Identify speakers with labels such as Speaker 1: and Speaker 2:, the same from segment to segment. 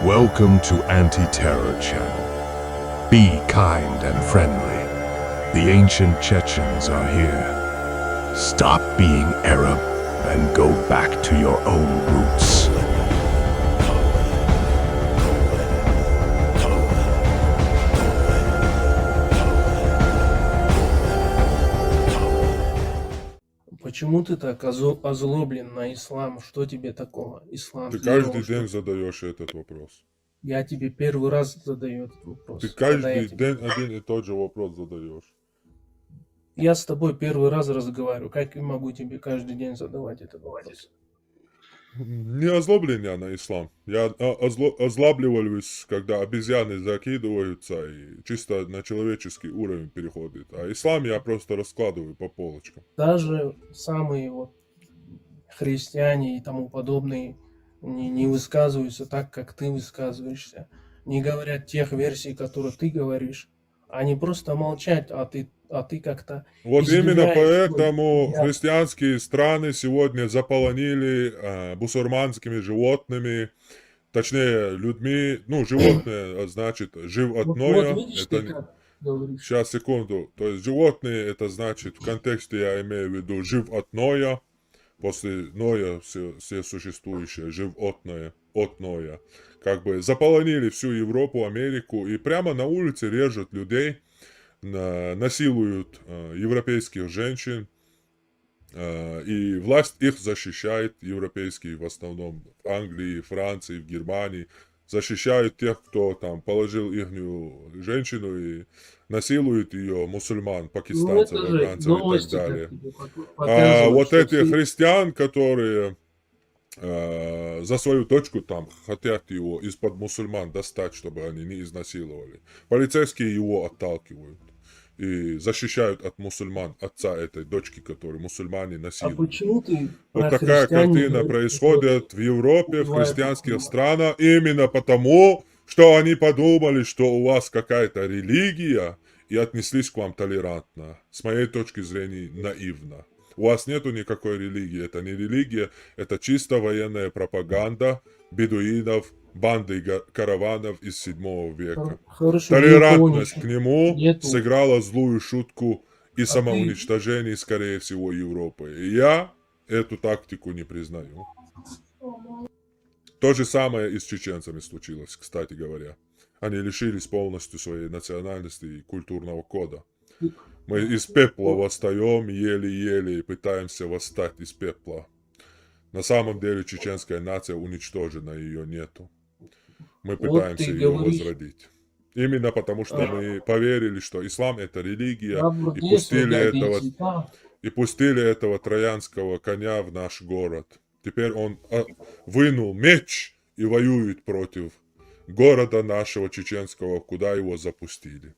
Speaker 1: Welcome to Anti-Terror Channel. Be kind and friendly. The ancient Chechens are here. Stop being Arab and go back to your own roots.
Speaker 2: Почему ты так озлоблен на ислам? Что тебе такого? Ислам.
Speaker 3: Ты каждый день задаешь этот вопрос.
Speaker 2: Я тебе первый раз задаю этот вопрос.
Speaker 3: Ты каждый день один и тот же вопрос задаешь.
Speaker 2: Я с тобой первый раз разговариваю. Как я могу тебе каждый день задавать этот вопрос?
Speaker 3: Не озлоблен я на ислам. Я озлабливаюсь, когда обезьяны закидываются и чисто на человеческий уровень переходит. А ислам я просто раскладываю по полочкам.
Speaker 2: Даже самые вот христиане и тому подобные не высказываются так, как ты высказываешься. Не говорят тех версий, которые ты говоришь. Они просто молчат, а ты как-то...
Speaker 3: Вот именно поэтому
Speaker 2: взгляд.
Speaker 3: христианские страны сегодня заполонили бусурманскими животными, точнее людьми, ну животные, значит, животное.
Speaker 2: Вот видишь,
Speaker 3: Это...
Speaker 2: ты как говоришь.
Speaker 3: Сейчас, секунду. То есть животные, это значит, в контексте я имею в виду животное, после ноя все существующее, животное, от ноя. Как бы заполонили всю Европу, Америку и прямо на улице режут людей, насилуют европейских женщин, и власть их защищает, европейские в основном, в Англии, Франции, в Германии, защищают тех, кто там положил ихнюю женщину и насилует ее, мусульман, пакистанцев, афганцев и так далее. А вот эти христиан, которые за свою дочку там хотят его из-под мусульман достать, чтобы они не изнасиловали, полицейские его отталкивают и защищают от мусульман отца этой дочки, который мусульмане насилуют.
Speaker 2: А почему ты
Speaker 3: Вот такая картина происходит в Европе, в христианских странах, именно потому, что они подумали, что у вас какая-то религия, и отнеслись к вам толерантно. С моей точки зрения, наивно. У вас нету никакой религии. Это не религия, это чисто военная пропаганда бедуинов, банды караванов из 7 века.
Speaker 2: Хорошо,
Speaker 3: Толерантность к нему
Speaker 2: нету.
Speaker 3: сыграла злую шутку и самоуничтожение, скорее всего, Европы. И я эту тактику не признаю. То же самое и с чеченцами случилось, кстати говоря. Они лишились полностью своей национальности и культурного кода. Мы из пепла восстаем, еле-еле, и пытаемся восстать из пепла. На самом деле чеченская нация уничтожена, ее нету. Мы пытаемся ее возродить. Именно потому, что мы поверили, что ислам это религия, и пустили этого троянского коня в наш город. Теперь он вынул меч и воюет против города нашего чеченского, куда его запустили.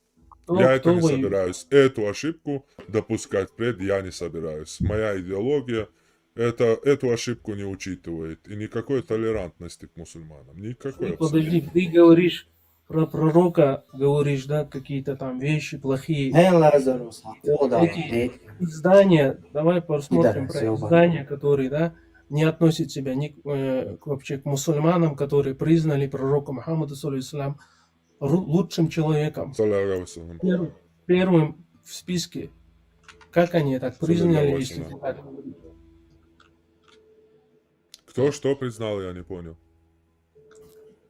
Speaker 3: Я это не собираюсь. Эту ошибку допускать впредь я не собираюсь. Моя идеология эту ошибку не учитывает. И никакой толерантности к мусульманам. Никакой.
Speaker 2: Подожди, ты говоришь про пророка, говоришь, да, какие-то там вещи плохие. Эти издания, давай посмотрим про издания, которые, да, не относят себя вообще к мусульманам, которые признали пророка Мухаммада, саллиллаху лучшим человеком. Первым в списке. Как они так признали, если ты так говоришь?
Speaker 3: Кто что признал, я не понял.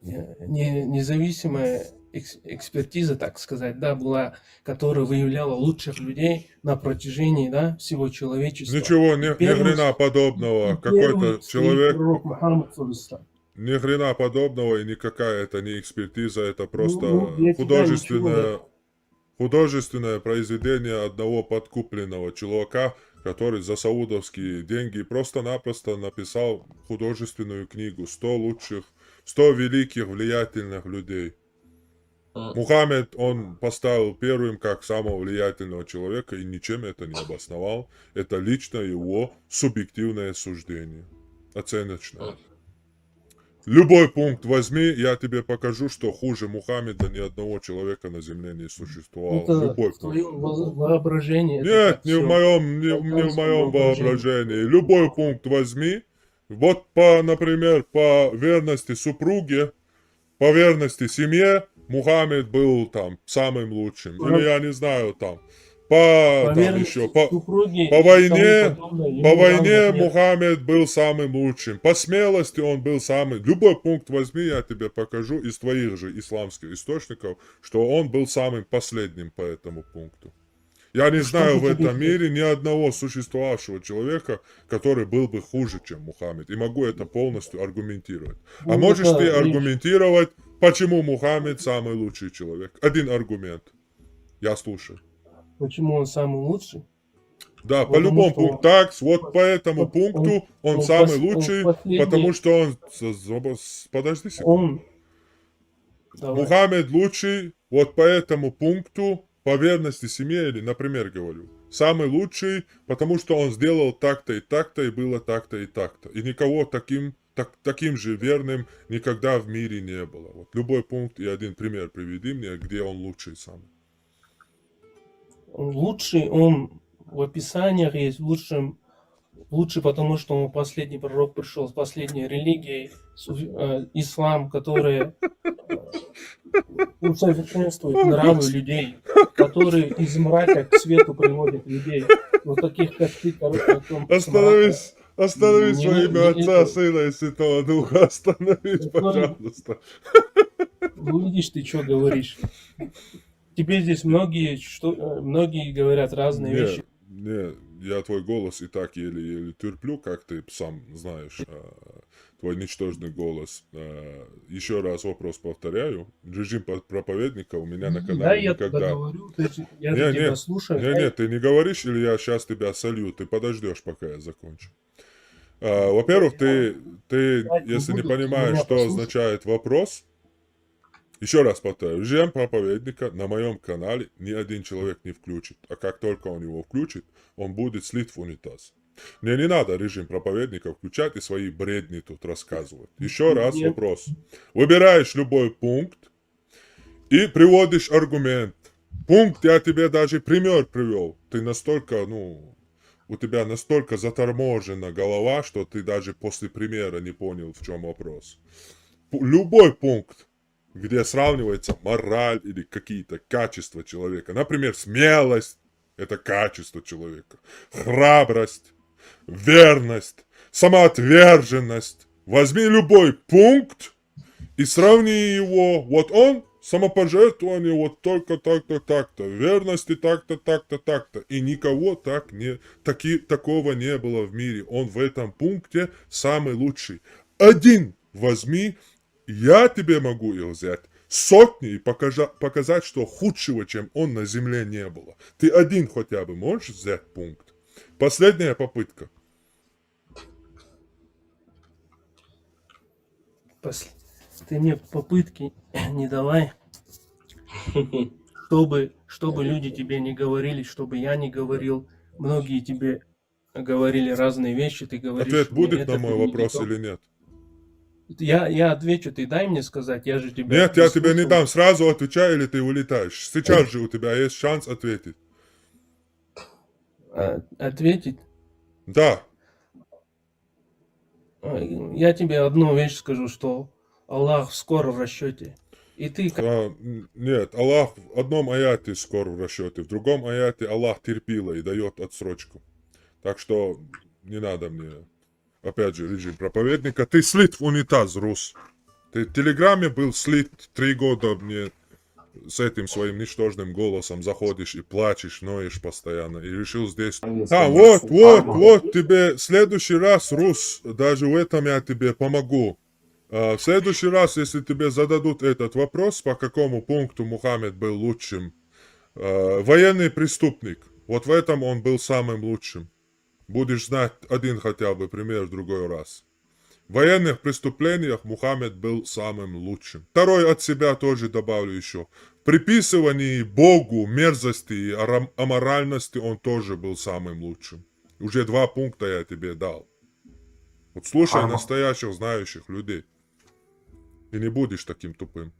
Speaker 2: Независимая экспертиза, так сказать, да, была, которая выявляла лучших людей на протяжении, да, всего человечества.
Speaker 3: Ничего, ни хрена подобного. Какой-то человек... Ни хрена подобного, и никакая это не экспертиза, это просто художественное произведение одного подкупленного чувака, который за саудовские деньги просто-напросто написал художественную книгу 100 великих влиятельных людей. Мухаммед он поставил первым как самого влиятельного человека и ничем это не обосновал. Это лично его субъективное суждение, оценочное. Любой пункт возьми, я тебе покажу, что хуже Мухаммеда ни одного человека на земле не существовало.
Speaker 2: Это
Speaker 3: любой
Speaker 2: в твоем воображении.
Speaker 3: Нет, не в моем воображении. Любой пункт возьми. Вот, например, по верности супруге, по верности семье Мухаммед был там самым лучшим.
Speaker 2: По-
Speaker 3: Или я не знаю там.
Speaker 2: По
Speaker 3: Там
Speaker 2: верности
Speaker 3: еще,
Speaker 2: супруги
Speaker 3: по
Speaker 2: и
Speaker 3: войне,
Speaker 2: тому подобное, ему
Speaker 3: по войне
Speaker 2: равных нет.
Speaker 3: Мухаммед был самым лучшим. По смелости он был самый. Любой пункт возьми, я тебе покажу из твоих же исламских источников, что он был самым последним по этому пункту. Я не
Speaker 2: Что
Speaker 3: знаю
Speaker 2: же
Speaker 3: в
Speaker 2: тебе
Speaker 3: этом мире ни одного существовавшего человека, который был бы хуже, чем Мухаммед. И могу это полностью аргументировать. А
Speaker 2: Ну,
Speaker 3: можешь
Speaker 2: это
Speaker 3: ты
Speaker 2: речь.
Speaker 3: аргументировать, почему Мухаммед самый лучший человек? Один аргумент. Я слушаю.
Speaker 2: Почему он самый лучший?
Speaker 3: Да, по
Speaker 2: Потому
Speaker 3: любому
Speaker 2: что
Speaker 3: пункту. Так, вот по этому пункту он самый
Speaker 2: он
Speaker 3: лучший,
Speaker 2: последний,
Speaker 3: потому что он... Подожди секунду.
Speaker 2: давай.
Speaker 3: Мухаммед лучший, вот по этому пункту, по верности семье, или, например, говорю, самый лучший, потому что он сделал так-то, и было так-то и так-то. И никого таким же верным никогда в мире не было. Вот любой пункт и один пример приведи мне, где он лучший самый.
Speaker 2: Он лучший, он в описаниях есть лучший, потому что он последний пророк пришел с последней религией, ислам, который усовершенствует нравы людей, который из мрака к свету приводит людей. Вот таких, как ты, короче, о том,
Speaker 3: Остановись
Speaker 2: Не-
Speaker 3: во
Speaker 2: не-
Speaker 3: имя
Speaker 2: не
Speaker 3: Отца,
Speaker 2: это.
Speaker 3: Сына и Святого Духа. Остановись,
Speaker 2: Который-
Speaker 3: пожалуйста.
Speaker 2: Ну, видишь, ты что говоришь. Тебе здесь многие говорят разные вещи.
Speaker 3: Не, я твой голос и так еле-еле терплю, как ты сам знаешь, твой ничтожный голос. Еще раз вопрос повторяю. Режим проповедника у меня на
Speaker 2: Да,
Speaker 3: канале
Speaker 2: я тебя
Speaker 3: никогда...
Speaker 2: говорю, я же тебя слушаю.
Speaker 3: Не, ты не говоришь, или я сейчас тебя солью, ты подождешь, пока я закончу. Во-первых, ты, если не
Speaker 2: буду,
Speaker 3: понимаешь,
Speaker 2: меня
Speaker 3: что
Speaker 2: послушай.
Speaker 3: означает вопрос, еще раз повторяю, режим проповедника на моем канале ни один человек не включит, а как только он его включит, он будет слит в унитаз. Мне не надо режим проповедника включать и свои бредни тут рассказывать. Еще раз
Speaker 2: Нет.
Speaker 3: вопрос. Выбираешь любой пункт и приводишь аргумент. Пункт я тебе даже пример привел. Ты настолько, у тебя настолько заторможена голова, что ты даже после примера не понял, в чем вопрос. Любой пункт, где сравнивается мораль или какие-то качества человека. Например, смелость – это качество человека. Храбрость, верность, самоотверженность. Возьми любой пункт и сравни его. Вот он, самопожертвование, вот только так-то, так-то. Верности так-то, так-то, так-то. И никого такого не было в мире. Он в этом пункте самый лучший. Один возьми. Я тебе могу их взять сотни и показать, что худшего, чем он, на земле не было. Ты один хотя бы можешь взять пункт? Последняя попытка.
Speaker 2: Ты мне попытки не давай, чтобы люди тебе не говорили, чтобы я не говорил. Многие тебе говорили разные вещи, ты говоришь...
Speaker 3: Ответ
Speaker 2: мне
Speaker 3: будет
Speaker 2: это
Speaker 3: на мой
Speaker 2: не
Speaker 3: вопрос
Speaker 2: то.
Speaker 3: или нет?
Speaker 2: Я отвечу, ты дай мне сказать, я же тебя...
Speaker 3: Нет, я тебе не
Speaker 2: слушал.
Speaker 3: дам. Сразу отвечай, или ты улетаешь. Сейчас же у тебя есть шанс ответить.
Speaker 2: Ответить?
Speaker 3: Да.
Speaker 2: Я тебе одну вещь скажу, что Аллах скоро в расчете. И ты...
Speaker 3: Нет, Аллах в одном аяте скоро в расчете, в другом аяте Аллах терпила и дает отсрочку. Так что не надо мне, опять же, режим проповедника. Ты слит в унитаз, Рус. Ты в Телеграме был слит 3 года, мне с этим своим ничтожным голосом заходишь и плачешь, ноешь постоянно. И решил здесь... Вот, тебе в следующий раз, Рус, даже в этом я тебе помогу. В следующий раз, если тебе зададут этот вопрос, по какому пункту Мухаммед был лучшим, военный преступник, вот в этом он был самым лучшим. Будешь знать один хотя бы пример в другой раз. В военных преступлениях Мухаммед был самым лучшим. Второй от себя тоже добавлю еще. В приписывании Богу мерзости и аморальности он тоже был самым лучшим. Уже 2 пункта я тебе дал. Вот слушай настоящих знающих людей. И не будешь таким тупым.